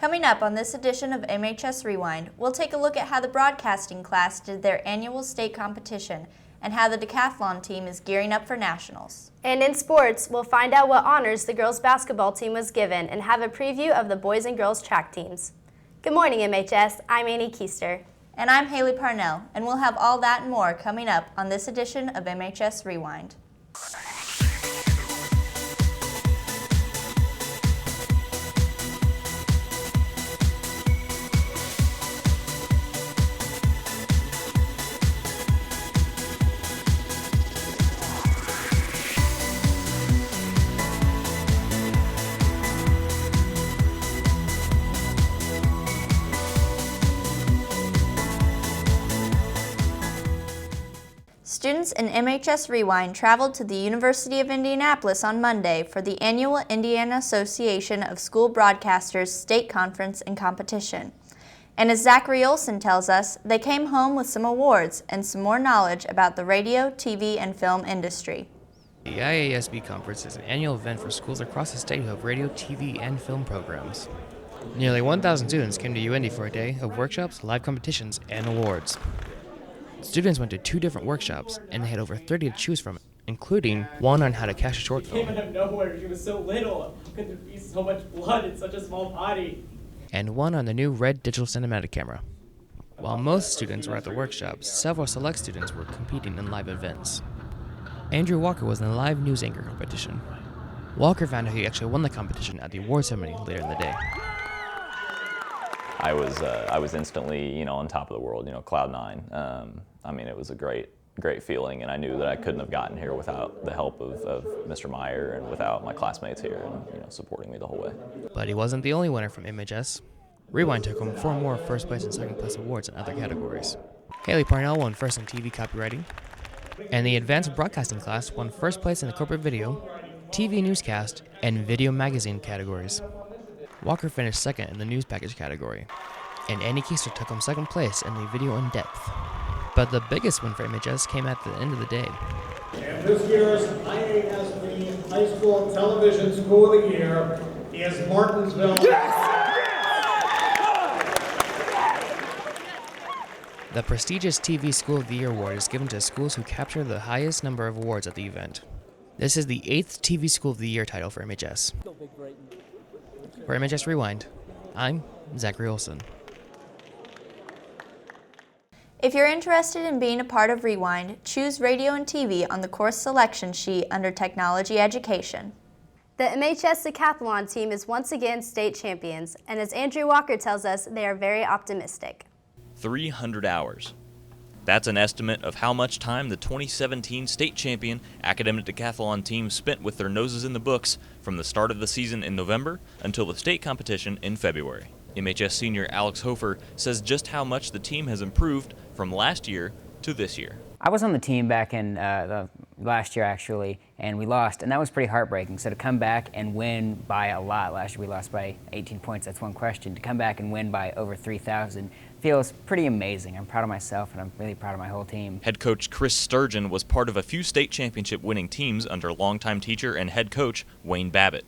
Coming up on this edition of MHS Rewind, we'll take a look at how the broadcasting class did their annual state competition and how the decathlon team is gearing up for nationals. And in sports, we'll find out what honors the girls basketball team was given and have a preview of the boys and girls track teams. Good morning, MHS. I'm Annie Keister. And I'm Haley Parnell, and we'll have all that and more coming up on this edition of MHS Rewind. Students in MHS Rewind traveled to the University of Indianapolis on Monday for the annual Indiana Association of School Broadcasters State Conference and Competition. And as Zachary Olson tells us, they came home with some awards and some more knowledge about the radio, TV, and film industry. The IASB Conference is an annual event for schools across the state who have radio, TV, and film programs. Nearly 1,000 students came to UIndy for a day of workshops, live competitions, and awards. Students went to 2 different workshops, and they had over 30 to choose from, including one on how to catch a short film. She came out of nowhere. She was so little. How could there be so much blood in such a small body? And one on the new red digital cinematic camera. While most students were at the workshop, several select students were competing in live events. Andrew Walker was in the live news anchor competition. Walker found out he actually won the competition at the award ceremony later in the day. I was instantly, on top of the world, cloud 9. It was a great feeling, and I knew that I couldn't have gotten here without the help of Mr. Meyer and without my classmates here and supporting me the whole way. But he wasn't the only winner from MHS. Rewind took home 4 more first place and second place awards in other categories. Haley Parnell won first in TV copywriting, and the advanced broadcasting class won first place in the corporate video, TV newscast, and video magazine categories. Walker finished second in the news package category, and Annie Keister took home second place in the video in depth. But the biggest win for MHS came at the end of the day. And this year's IASB High School Television School of the Year is Martinsville. The prestigious TV School of the Year award is given to schools who capture the highest number of awards at the event. This is the 8th TV School of the Year title for MHS. For MHS Rewind, I'm Zachary Olson. If you're interested in being a part of Rewind, choose radio and TV on the course selection sheet under Technology Education. The MHS decathlon team is once again state champions, and as Andrew Walker tells us, they are very optimistic. 300 hours. That's an estimate of how much time the 2017 state champion academic decathlon team spent with their noses in the books from the start of the season in November until the state competition in February. MHS senior Alex Hofer says just how much the team has improved from last year to this year. I was on the team back in last year actually, and we lost, and that was pretty heartbreaking. So to come back and win by a lot, last year we lost by 18 points, that's one question. To come back and win by over 3,000 feels pretty amazing. I'm proud of myself, and I'm really proud of my whole team. Head coach Chris Sturgeon was part of a few state championship winning teams under longtime teacher and head coach Wayne Babbitt.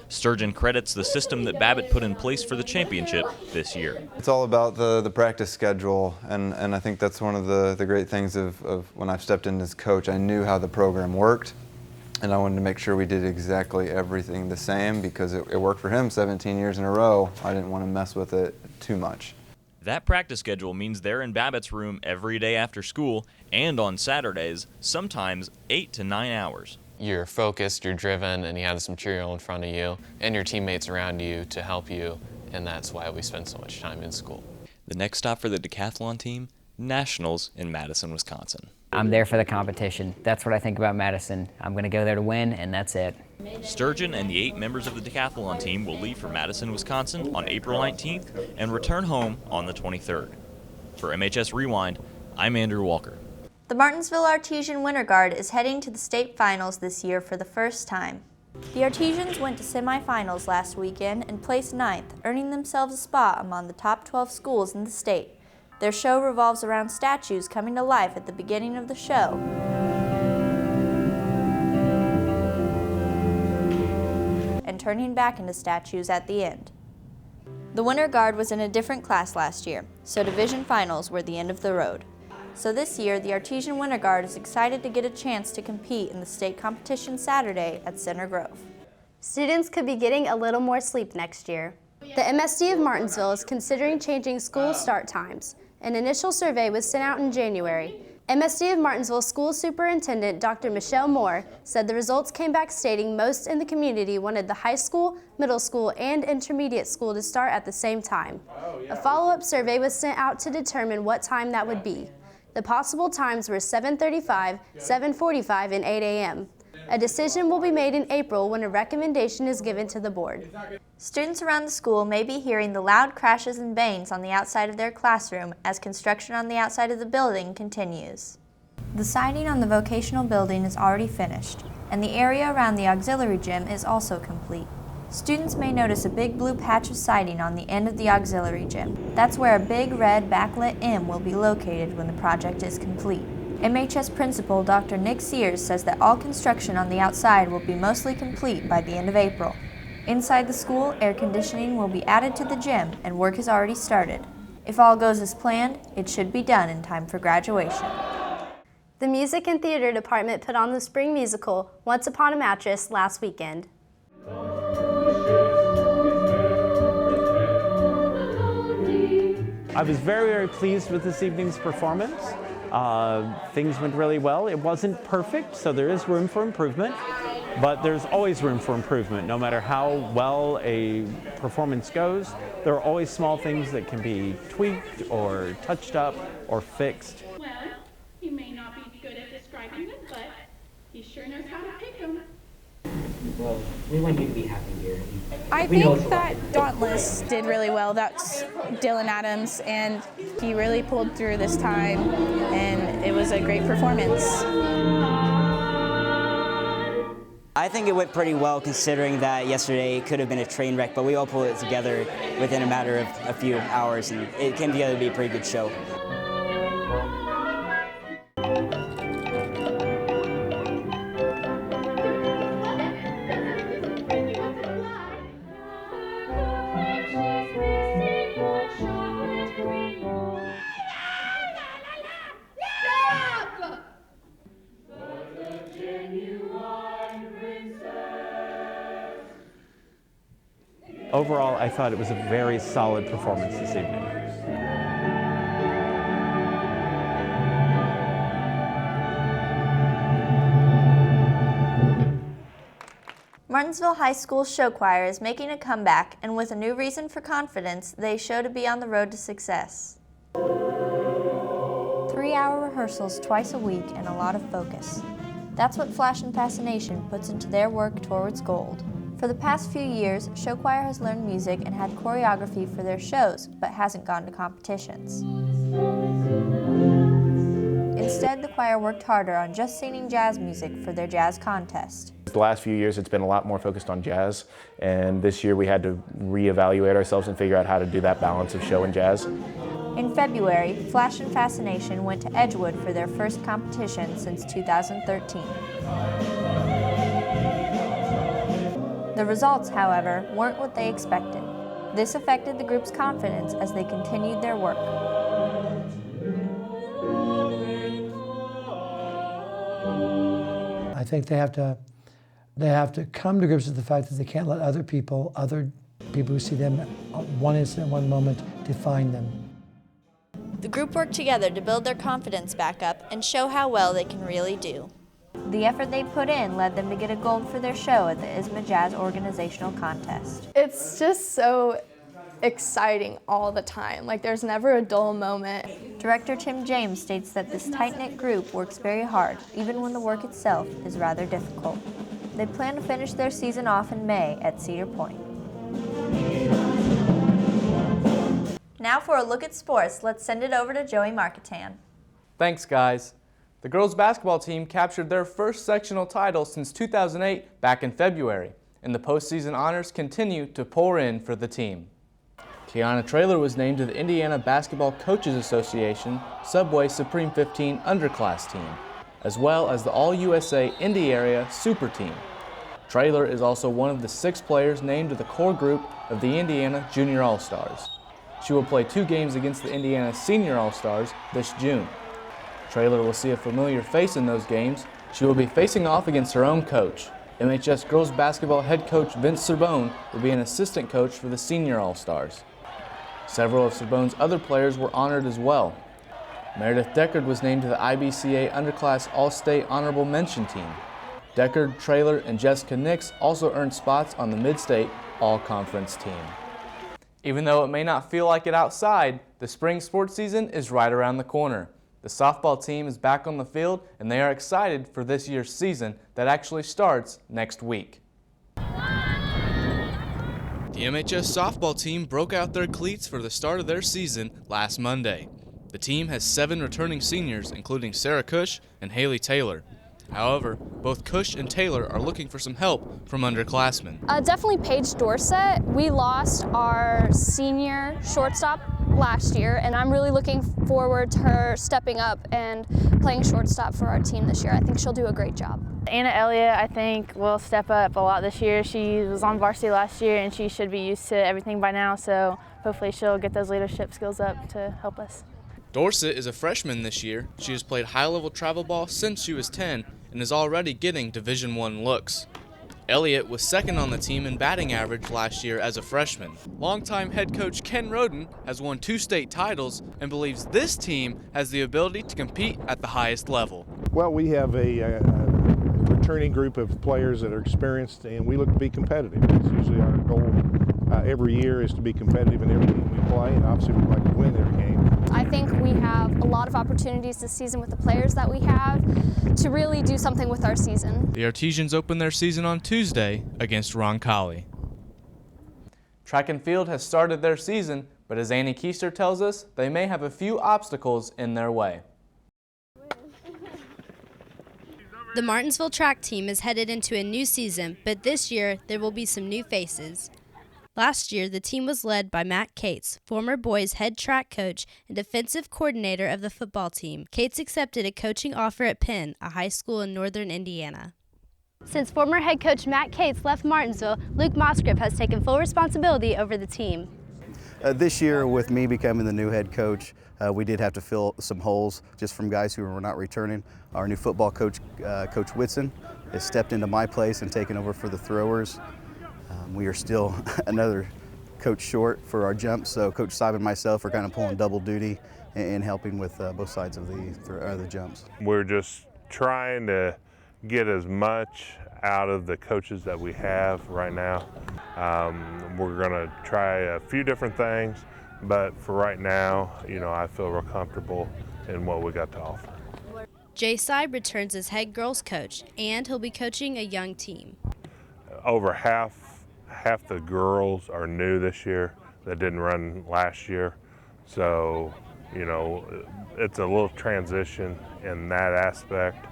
Sturgeon credits the system that Babbitt put in place for the championship this year. It's all about the practice schedule, and I think that's one of the great things of when I've stepped in as coach. I knew how the program worked, and I wanted to make sure we did exactly everything the same because it worked for him 17 years in a row. I didn't want to mess with it too much. That practice schedule means they're in Babbitt's room every day after school and on Saturdays, sometimes 8 to 9 hours. You're focused, you're driven, and you have this material in front of you and your teammates around you to help you, and that's why we spend so much time in school. The next stop for the decathlon team, Nationals in Madison, Wisconsin. I'm there for the competition. That's what I think about Madison. I'm going to go there to win, and that's it. Sturgeon and the 8 members of the decathlon team will leave for Madison, Wisconsin on April 19th and return home on the 23rd. For MHS Rewind, I'm Andrew Walker. The Martinsville Artesian Winter Guard is heading to the state finals this year for the first time. The Artesians went to semifinals last weekend and placed 9th, earning themselves a spot among the top 12 schools in the state. Their show revolves around statues coming to life at the beginning of the show. And turning back into statues at the end. The winter guard was in a different class last year, so division finals were the end of the road. So this year, the Artesian Winter Guard is excited to get a chance to compete in the state competition Saturday at Center Grove. Students could be getting a little more sleep next year. The MSD of Martinsville is considering changing school start times. An initial survey was sent out in January. MSD of Martinsville School Superintendent Dr. Michelle Moore said the results came back stating most in the community wanted the high school, middle school, and intermediate school to start at the same time. A follow-up survey was sent out to determine what time that would be. The possible times were 7:35, 7:45, and 8 a.m. A decision will be made in April when a recommendation is given to the board. Students around the school may be hearing the loud crashes and bangs on the outside of their classroom as construction on the outside of the building continues. The siding on the vocational building is already finished, and the area around the auxiliary gym is also complete. Students may notice a big blue patch of siding on the end of the auxiliary gym. That's where a big red backlit M will be located when the project is complete. MHS Principal Dr. Nick Sears says that all construction on the outside will be mostly complete by the end of April. Inside the school, air conditioning will be added to the gym and work has already started. If all goes as planned, it should be done in time for graduation. The Music and Theater Department put on the spring musical Once Upon a Mattress last weekend. I was very pleased with this evening's performance. Things went really well. It wasn't perfect, so there is room for improvement, but there's always room for improvement. No matter how well a performance goes, there are always small things that can be tweaked or touched up or fixed. Well, he may not be good at describing them, but he sure knows how to pick them. Well, we want you to be happy here. I think that Dauntless did really well. That's Dylan Adams, and he really pulled through this time, and it was a great performance. I think it went pretty well considering that yesterday it could have been a train wreck, but we all pulled it together within a matter of a few hours, and it came together to be a pretty good show. Overall, I thought it was a very solid performance this evening. Martinsville High School show choir is making a comeback, and with a new reason for confidence, they show to be on the road to success. 3-hour rehearsals twice a week and a lot of focus. That's what Flash and Fascination puts into their work towards gold. For the past few years, show choir has learned music and had choreography for their shows, but hasn't gone to competitions. Instead, the choir worked harder on just singing jazz music for their jazz contest. The last few years it's been a lot more focused on jazz, and this year we had to reevaluate ourselves and figure out how to do that balance of show and jazz. In February, Flash and Fascination went to Edgewood for their first competition since 2013. The results, however, weren't what they expected. This affected the group's confidence as they continued their work. I think they have to come to grips with the fact that they can't let other people who see them one instant, one moment, define them. The group worked together to build their confidence back up and show how well they can really do. The effort they put in led them to get a gold for their show at the ISMA Jazz Organizational Contest. It's just so exciting all the time. Like, there's never a dull moment. Director Tim James states that this tight-knit group works very hard, even when the work itself is rather difficult. They plan to finish their season off in May at Cedar Point. Now for a look at sports, let's send it over to Joey Marketan. Thanks, guys. The girls' basketball team captured their first sectional title since 2008 back in February, and the postseason honors continue to pour in for the team. Tiana Traylor was named to the Indiana Basketball Coaches Association Subway Supreme 15 Underclass team, as well as the All-USA Indy Area Super Team. Traylor is also one of the 6 players named to the core group of the Indiana Junior All-Stars. She will play 2 games against the Indiana Senior All-Stars this June. Traylor will see a familiar face in those games. She will be facing off against her own coach. MHS girls basketball head coach Vince Cerbone will be an assistant coach for the Senior All-Stars. Several of Cerbone's other players were honored as well. Meredith Deckard was named to the IBCA Underclass All-State Honorable Mention Team. Deckard, Traylor, and Jessica Nix also earned spots on the Mid-State All-Conference team. Even though it may not feel like it outside, the spring sports season is right around the corner. The softball team is back on the field, and they are excited for this year's season that actually starts next week. The MHS softball team broke out their cleats for the start of their season last Monday. The team has 7 returning seniors, including Sarah Cush and Haley Taylor. However, both Cush and Taylor are looking for some help from underclassmen. Definitely Paige Dorsett. We lost our senior shortstop last year, and I'm really looking forward to her stepping up and playing shortstop for our team this year. I think she'll do a great job. Anna Elliott, I think, will step up a lot this year. She was on varsity last year, and she should be used to everything by now, so hopefully she'll get those leadership skills up to help us. Dorsett is a freshman this year. She has played high-level travel ball since she was 10 and is already getting Division I looks. Elliott was second on the team in batting average last year as a freshman. Longtime head coach Ken RHODEN has won 2 state titles and believes this team has the ability to compete at the highest level. Well, we have a returning group of players that are experienced, and we look to be competitive. It's usually our goal every year is to be competitive in every game we play, and obviously we'd like to win every game. I think we have a lot of opportunities this season with the players that we have to really do something with our season. The Artesians open their season on Tuesday against Roncalli. Track and field has started their season, but as Annie Keister tells us, they may have a few obstacles in their way. The Martinsville track team is headed into a new season, but this year there will be some new faces. Last year, the team was led by Matt Cates, former boys head track coach and defensive coordinator of the football team. Cates accepted a coaching offer at Penn, a high school in northern Indiana. Since former head coach Matt Cates left Martinsville, Luke MOSCRIP has taken full responsibility over the team. This year, with me becoming the new head coach, we did have to fill some holes just from guys who were not returning. Our new football coach, Coach Whitson, has stepped into my place and taken over for the throwers. We are still another coach short for our jumps, so Coach Seib and myself are kind of pulling double duty and helping with both sides of the jumps. We're just trying to get as much out of the coaches that we have right now. We're going to try a few different things, but for right now, I feel real comfortable in what we got to offer. Jay Seib returns as head girls coach, and he'll be coaching a young team. Over half the girls are new this year that didn't run last year, so it's a little transition in that aspect.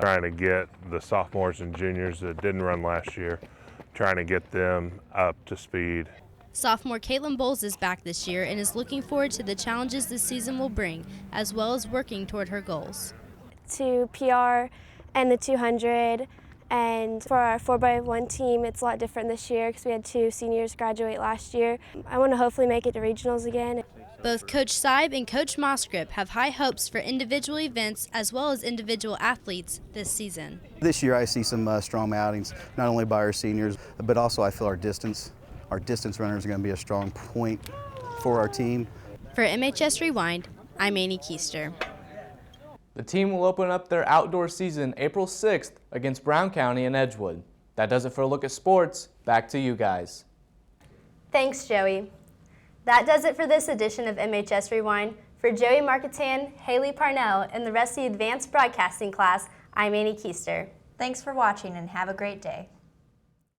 Trying to get the sophomores and juniors that didn't run last year, trying to get them up to speed. Sophomore KAITLYN Bowles is back this year and is looking forward to the challenges this season will bring, as well as working toward her goals. To PR and the 200, and for our 4x1 team, it's a lot different this year because we had 2 seniors graduate last year. I want to hopefully make it to regionals again. Both Coach Seib and Coach MOSCRIP have high hopes for individual events as well as individual athletes this season. This year I see some strong outings, not only by our seniors, but also I feel our distance runners are going to be a strong point for our team. For MHS Rewind, I'm Annie Keister. The team will open up their outdoor season April 6th against Brown County and Edgewood. That does it for a look at sports. Back to you guys. Thanks, Joey. That does it for this edition of MHS Rewind. For Joey Marketan, Haley Parnell, and the rest of the advanced broadcasting class, I'm Annie Keister. Thanks for watching and have a great day.